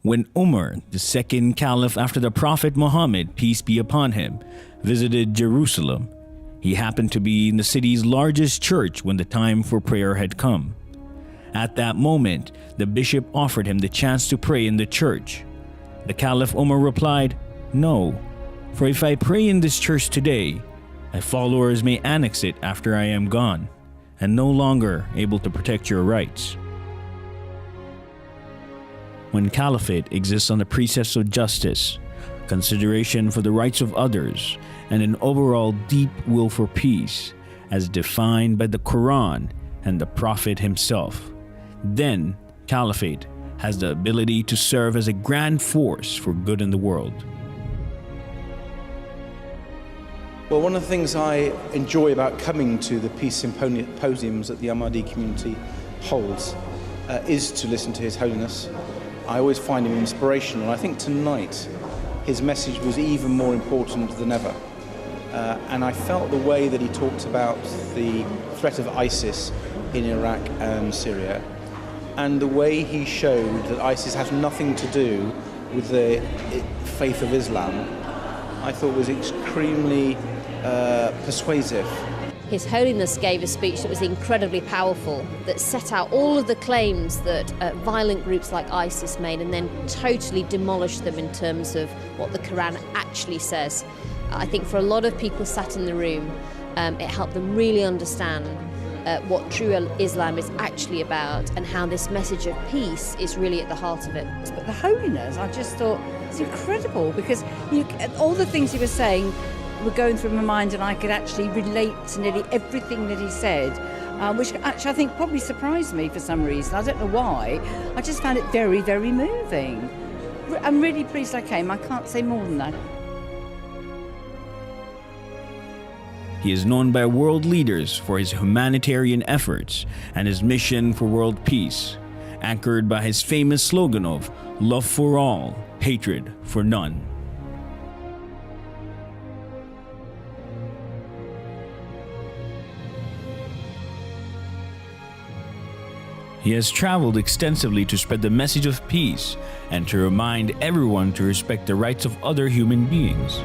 When Umar, the second caliph after the Prophet Muhammad, peace be upon him, visited Jerusalem, he happened to be in the city's largest church when the time for prayer had come. At that moment, the bishop offered him the chance to pray in the church. The Caliph Umar replied, "No, for if I pray in this church today, my followers may annex it after I am gone, and no longer able to protect your rights." When caliphate exists on the precepts of justice, consideration for the rights of others, and an overall deep will for peace, as defined by the Quran and the Prophet himself, then caliphate has the ability to serve as a grand force for good in the world. Well, one of the things I enjoy about coming to the peace symposiums that the Ahmadi community holds is to listen to His Holiness. I always find him inspirational. I think tonight his message was even more important than ever. And I felt the way that he talked about the threat of ISIS in Iraq and Syria, and the way he showed that ISIS has nothing to do with the faith of Islam, I thought was extremely persuasive. His Holiness gave a speech that was incredibly powerful, that set out all of the claims that violent groups like ISIS made and then totally demolished them in terms of what the Quran actually says. I think for a lot of people sat in the room, it helped them really understand what true Islam is actually about and how this message of peace is really at the heart of it. But the Holiness, I just thought, it's incredible because all the things he was saying were going through my mind, and I could actually relate to nearly everything that he said, which actually I think probably surprised me for some reason. I don't know why. I just found it very, very moving. I'm really pleased I came. I can't say more than that. He is known by world leaders for his humanitarian efforts and his mission for world peace, anchored by his famous slogan of "Love for all, hatred for none." He has traveled extensively to spread the message of peace and to remind everyone to respect the rights of other human beings.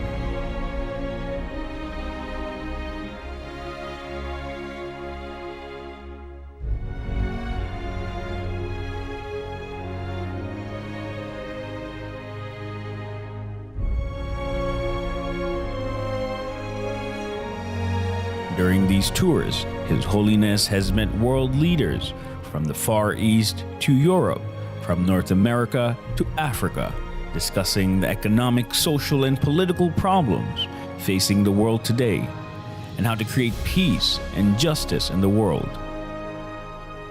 During these tours, His Holiness has met world leaders from the Far East to Europe, from North America to Africa, discussing the economic, social, and political problems facing the world today, and how to create peace and justice in the world.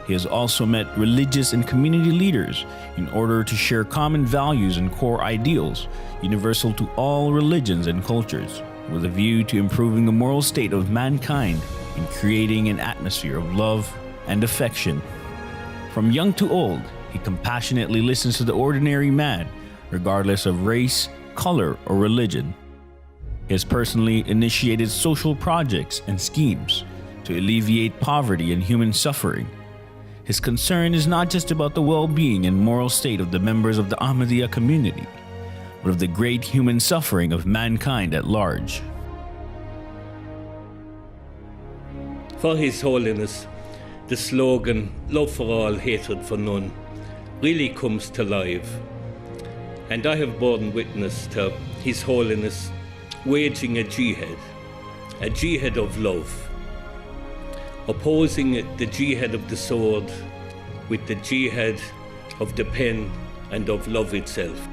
He has also met religious and community leaders in order to share common values and core ideals universal to all religions and cultures, with a view to improving the moral state of mankind and creating an atmosphere of love and affection. From young to old, he compassionately listens to the ordinary man, regardless of race, color, or religion. He has personally initiated social projects and schemes to alleviate poverty and human suffering. His concern is not just about the well-being and moral state of the members of the Ahmadiyya community, but of the great human suffering of mankind at large. For His Holiness, the slogan, "Love for all, hatred for none," really comes to life. And I have borne witness to His Holiness waging a jihad of love, opposing the jihad of the sword with the jihad of the pen and of love itself.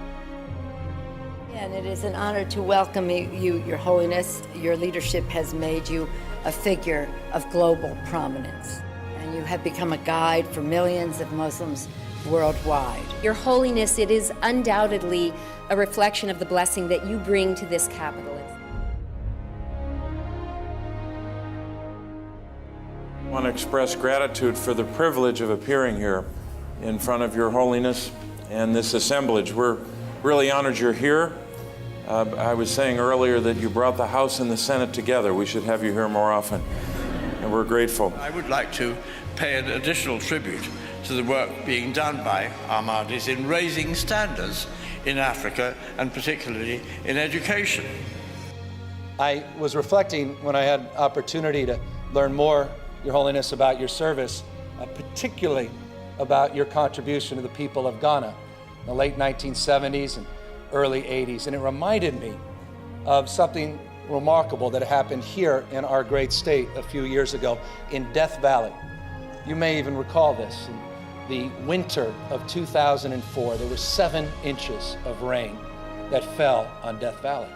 And it is an honor to welcome you, Your Holiness. Your leadership has made you a figure of global prominence, and you have become a guide for millions of Muslims worldwide. Your Holiness, it is undoubtedly a reflection of the blessing that you bring to this capital. I want to express gratitude for the privilege of appearing here in front of Your Holiness and this assemblage. We're really honored you're here. I was saying earlier that you brought the House and the Senate together. We should have you here more often, and we're grateful. I would like to pay an additional tribute to to the work being done by Ahmadis in raising standards in Africa, and particularly in education. I was reflecting when I had opportunity to learn more, Your Holiness, about your service, particularly about your contribution to the people of Ghana in the late 1970s and early 80s. And it reminded me of something remarkable that happened here in our great state a few years ago in Death Valley. You may even recall this. In the winter of 2004, there were 7 inches of rain that fell on Death Valley.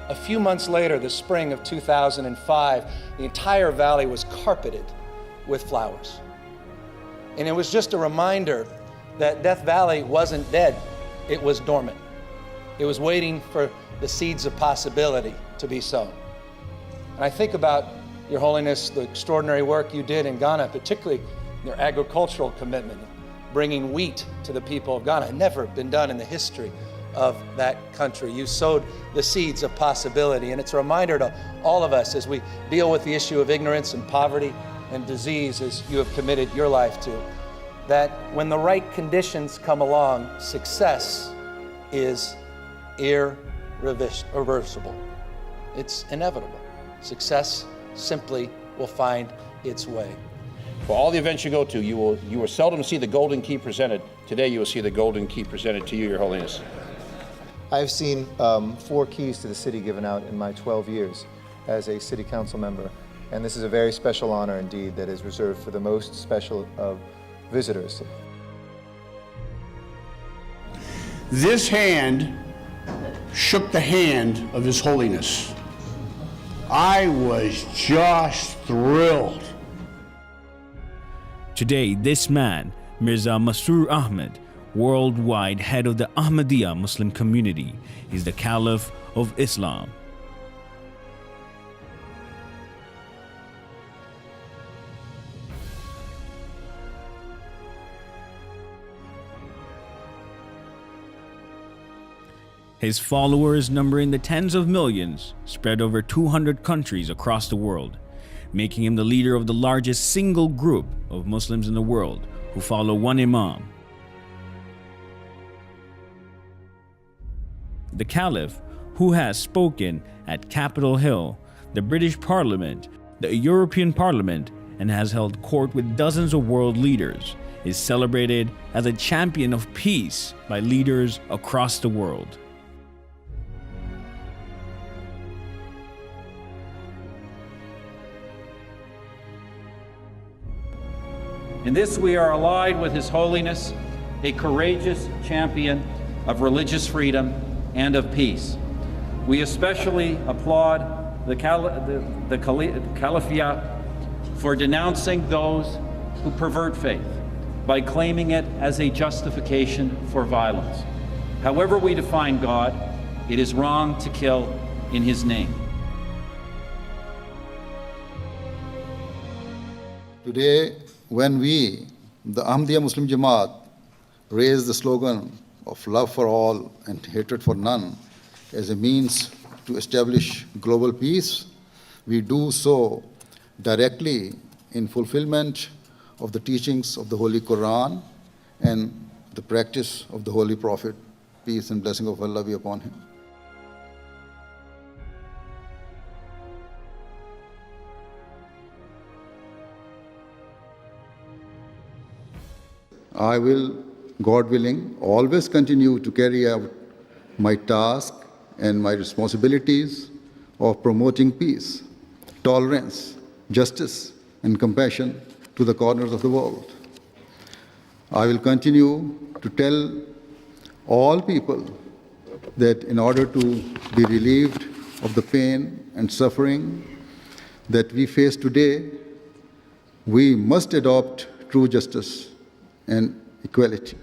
A few months later, the spring of 2005, the entire valley was carpeted with flowers. And it was just a reminder that Death Valley wasn't dead, it was dormant. It was waiting for the seeds of possibility to be sown. And I think about, Your Holiness, the extraordinary work you did in Ghana, particularly your agricultural commitment, bringing wheat to the people of Ghana. It had never been done in the history of that country. You sowed the seeds of possibility, and it's a reminder to all of us as we deal with the issue of ignorance and poverty and disease, as you have committed your life to, that when the right conditions come along, success is irreversible. It's inevitable. Success simply will find its way. For all the events you go to, you will seldom see the golden key presented. Today you will see the golden key presented to you, Your Holiness. I've seen 4 keys to the city given out in my 12 years as a city council member, and this is a very special honor indeed that is reserved for the most special of visitors. This hand shook the hand of His Holiness. I was just thrilled. Today, this man, Mirza Masroor Ahmad, worldwide head of the Ahmadiyya Muslim community, is the Caliph of Islam. His followers number in the tens of millions, spread over 200 countries across the world, making him the leader of the largest single group of Muslims in the world who follow one Imam. The Caliph, who has spoken at Capitol Hill, the British Parliament, the European Parliament, and has held court with dozens of world leaders, is celebrated as a champion of peace by leaders across the world. In this we are allied with His Holiness, a courageous champion of religious freedom and of peace. We especially applaud the Caliphate for denouncing those who pervert faith by claiming it as a justification for violence. However we define God, it is wrong to kill in His name. Today, when we, the Ahmadiyya Muslim Jamaat, raise the slogan of love for all and hatred for none as a means to establish global peace, we do so directly in fulfillment of the teachings of the Holy Quran and the practice of the Holy Prophet, peace and blessing of Allah be upon him. I will, God willing, always continue to carry out my task and my responsibilities of promoting peace, tolerance, justice, and compassion to the corners of the world. I will continue to tell all people that in order to be relieved of the pain and suffering that we face today, we must adopt true justice and equality.